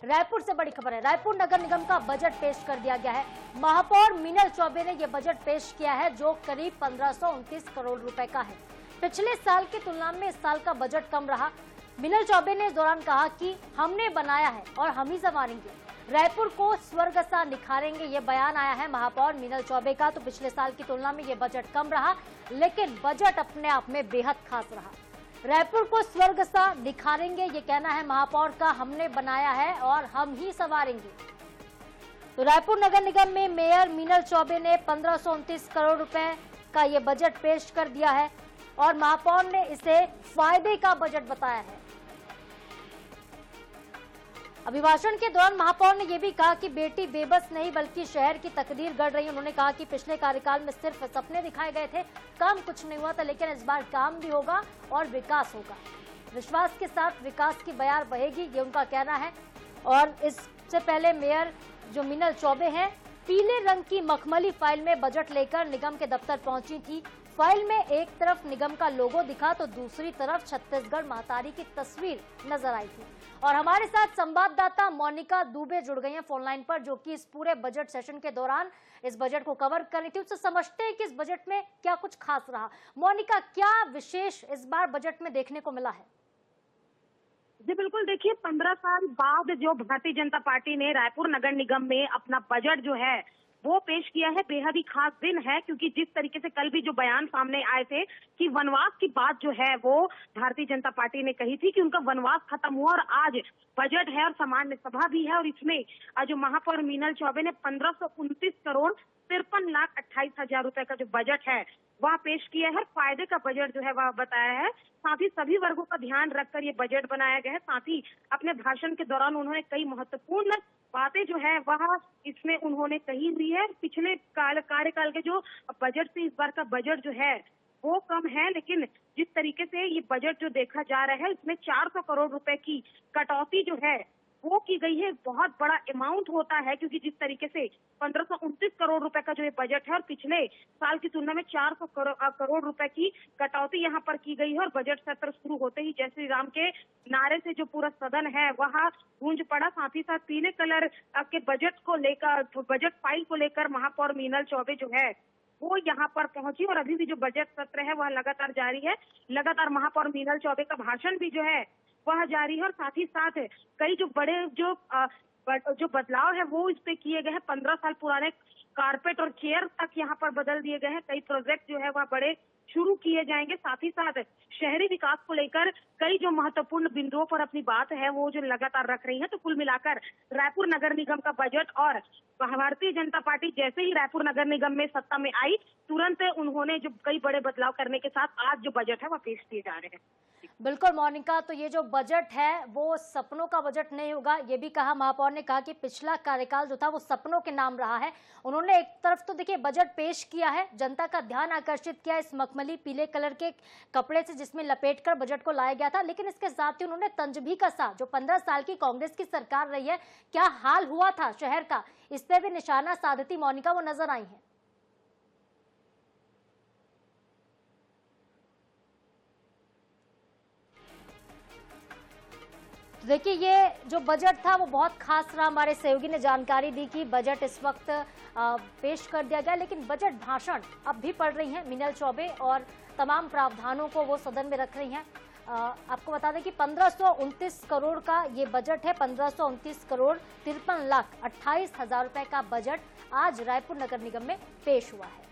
रायपुर से बड़ी खबर है। रायपुर नगर निगम का बजट पेश कर दिया गया है। महापौर मीनल चौबे ने यह बजट पेश किया है जो करीब 1529 करोड़ रुपए का है। पिछले साल की तुलना में इस साल का बजट कम रहा। मीनल चौबे ने इस दौरान कहा कि हमने बनाया है और हम ही संवारेंगे, रायपुर को स्वर्ग सा निखारेंगे। ये बयान आया है महापौर मीनल चौबे का। तो पिछले साल की तुलना में ये बजट कम रहा, लेकिन बजट अपने आप में बेहद खास रहा। रायपुर को स्वर्ग सा निखारेंगे, ये कहना है महापौर का। हमने बनाया है और हम ही संवारेंगे। तो रायपुर नगर निगम में मेयर मीनल चौबे ने 1529 करोड़ रुपए का ये बजट पेश कर दिया है और महापौर ने इसे फायदे का बजट बताया है। अभिभाषण के दौरान महापौर ने यह भी कहा कि बेटी बेबस नहीं बल्कि शहर की तकदीर गढ़ रही। उन्होंने कहा कि पिछले कार्यकाल में सिर्फ सपने दिखाए गए थे, काम कुछ नहीं हुआ था, लेकिन इस बार काम भी होगा और विकास होगा। विश्वास के साथ विकास की बयार बहेगी, ये उनका कहना है। और इससे पहले मेयर जो मीनल चौबे हैं, पीले रंग की मखमली फाइल में बजट लेकर निगम के दफ्तर पहुंची थी। फाइल में एक तरफ निगम का लोगो दिखा तो दूसरी तरफ छत्तीसगढ़ महतारी की तस्वीर नजर आई थी। और हमारे साथ संवाददाता मोनिका दुबे जुड़ गई हैं फोन लाइन पर, जो कि इस पूरे बजट सेशन के दौरान इस बजट को कवर कर रही थी। उससे समझते हैं कि इस बजट में क्या कुछ खास रहा। मोनिका, क्या विशेष इस बार बजट में देखने को मिला है? जी बिल्कुल, देखिए 15 साल बाद जो भारतीय जनता पार्टी ने रायपुर नगर निगम में अपना बजट जो है वो पेश किया है, बेहद ही खास दिन है। क्योंकि जिस तरीके से कल भी जो बयान सामने आए थे कि वनवास की बात जो है वो भारतीय जनता पार्टी ने कही थी कि उनका वनवास खत्म हुआ, और आज बजट है और सामान्य सभा भी है। और इसमें जो महापौर मीनल चौबे ने 1529 करोड़ 53,28,000 रुपए का जो बजट है वह पेश किया है। फायदे का बजट जो है वह बताया है। साथ ही सभी वर्गों का ध्यान रखकर ये बजट बनाया गया है। साथ ही अपने भाषण के दौरान उन्होंने कई महत्वपूर्ण बातें जो है वह इसमें उन्होंने कही हुई है। पिछले कार्यकाल के जो बजट से इस बार का बजट जो है वो कम है, लेकिन जिस तरीके से ये बजट जो देखा जा रहा है इसमें 400 करोड़ रुपए की कटौती जो है वो की गई है। बहुत बड़ा अमाउंट होता है, क्योंकि जिस तरीके से 1529 करोड़ रुपए का जो ये बजट है और पिछले साल की तुलना में 400 करोड़ रुपए की कटौती यहाँ पर की गई है। और बजट सत्र शुरू होते ही जय श्री राम के नारे से जो पूरा सदन है वह गूंज पड़ा। साथ ही साथ पीले कलर के बजट को लेकर, बजट फाइल को लेकर महापौर मीनल चौबे जो है वो यहाँ पर पहुंची। और अभी भी जो बजट सत्र है वह लगातार जारी है। लगातार महापौर मीनल चौबे का भाषण भी जो है वह जारी है। और साथ ही साथ कई जो बड़े जो बदलाव है वो इस पे किए गए हैं। 15 साल पुराने कारपेट और चेयर तक यहाँ पर बदल दिए गए हैं। कई प्रोजेक्ट जो है वह बड़े शुरू किए जाएंगे। साथ ही साथ शहरी विकास को लेकर कई जो महत्वपूर्ण बिंदुओं पर अपनी बात है वो जो लगातार रख रही है। तो कुल मिलाकर रायपुर नगर निगम का बजट, और भारतीय जनता पार्टी जैसे ही रायपुर नगर निगम में सत्ता में आई तुरंत उन्होंने जो कई बड़े बदलाव करने के साथ आज जो बजट है वह पेश किए जा रहे हैं। बिल्कुल मोनिका, तो ये जो बजट है वो सपनों का बजट नहीं होगा, ये भी कहा महापौर ने। कहा कि पिछला कार्यकाल जो था वो सपनों के नाम रहा है। उन्होंने एक तरफ तो देखिए बजट पेश किया है, जनता का ध्यान आकर्षित किया इस मखमली पीले कलर के कपड़े से जिसमें लपेटकर बजट को लाया गया था, लेकिन इसके साथ ही उन्होंने तंज भी कसा। जो 15 साल की कांग्रेस की सरकार रही है, क्या हाल हुआ था शहर का, इस पर भी निशाना साधती मोनिका वो नजर आई है। देखिए ये जो बजट था वो बहुत खास रहा। हमारे सहयोगी ने जानकारी दी कि बजट इस वक्त पेश कर दिया गया, लेकिन बजट भाषण अब भी पढ़ रही हैं मीनल चौबे और तमाम प्रावधानों को वो सदन में रख रही हैं। आपको बता दें कि 1529 करोड़ का ये बजट है। 1529 करोड़ 53,28,000 रुपए का बजट आज रायपुर नगर निगम में पेश हुआ है।